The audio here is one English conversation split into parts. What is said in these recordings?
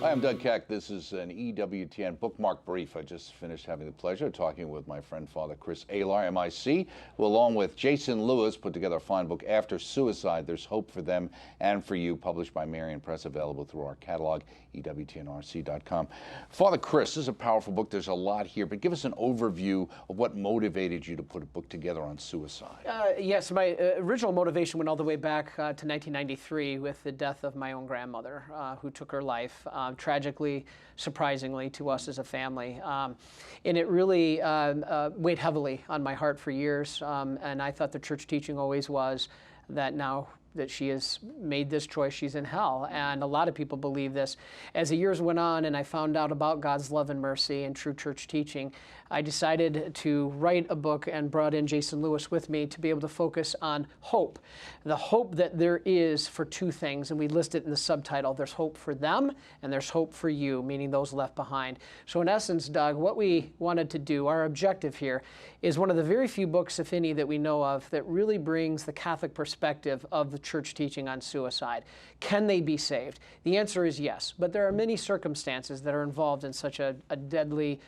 Hi, I'm Doug Keck. This is an EWTN Bookmark Brief. I just finished having the pleasure of talking with my friend Father Chris Alar, MIC, who along with Jason Lewis put together a fine book, After Suicide, There's Hope for Them and for You, published by Marion Press, available through our catalog, EWTNRC.com. Father Chris, this is a powerful book. There's a lot here, but give us an overview of what motivated you to put a book together on suicide. Yes, my original motivation went all the way back to 1993 with the death of my own grandmother, who took her life. Tragically, surprisingly to us as a family. And it really weighed heavily on my heart for years. And I thought the church teaching always was that now that she has made this choice, she's in hell. And a lot of people believe this. As the years went on and I found out about God's love and mercy and true church teaching, I decided to write a book and brought in Jason Lewis with me to be able to focus on hope. The hope that there is for two things, and we list it in the subtitle. There's hope for them and there's hope for you, meaning those left behind. So in essence, Doug, what we wanted to do, our objective here, is one of the very few books, if any, that we know of that really brings the Catholic perspective of the church teaching on suicide. Can they be saved? The answer is yes, but there are many circumstances that are involved in such a deadly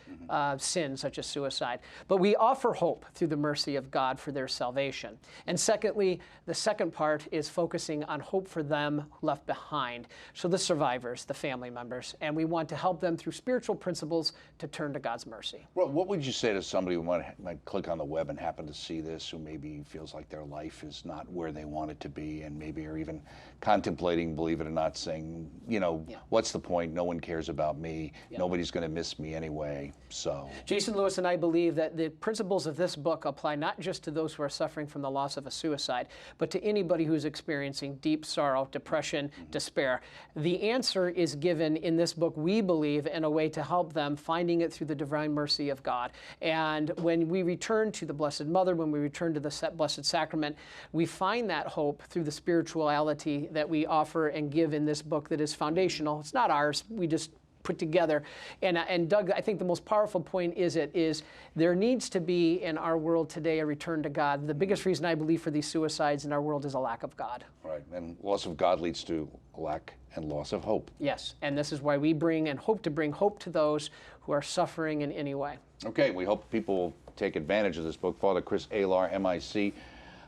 sin, such as suicide. But we offer hope through the mercy of God for their salvation. And secondly, the second part is focusing on hope for them left behind. So the survivors, the family members, and we want to help them through spiritual principles to turn to God's mercy. Well, what would you say to somebody who might click on the web and happen to see this, who maybe feels like their life is not where they want it to be, and maybe are even contemplating, believe it or not, saying, you know, what's the point? No one cares about me. Nobody's going to miss me anyway. So Jason Lewis and I believe that the principles of this book apply not just to those who are suffering from the loss of a suicide, but to anybody who's experiencing deep sorrow, depression, despair. The answer is given in this book, we believe, in a way to help them, finding it through the divine mercy of God. And when we return to the Blessed Mother, when we return to the Blessed Sacrament, we find that hope through the spirituality that we offer and give in this book that is foundational. It's not ours. We just put together. And Doug, I think the most powerful point is there needs to be in our world today a return to God. The biggest reason I believe for these suicides in our world is a lack of God. Right, and loss of God leads to lack and loss of hope. Yes, and this is why we bring and hope to bring hope to those who are suffering in any way. Okay, we hope people will take advantage of this book. Father Chris Alar, MIC,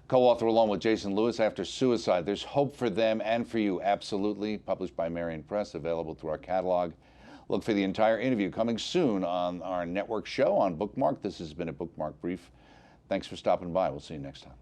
co-author along with Jason Lewis, After Suicide, There's Hope for Them and for You, absolutely, published by Marion Press, available through our catalog. Look for the entire interview coming soon on our network show on Bookmark. This has been a Bookmark Brief. Thanks for stopping by. We'll see you next time.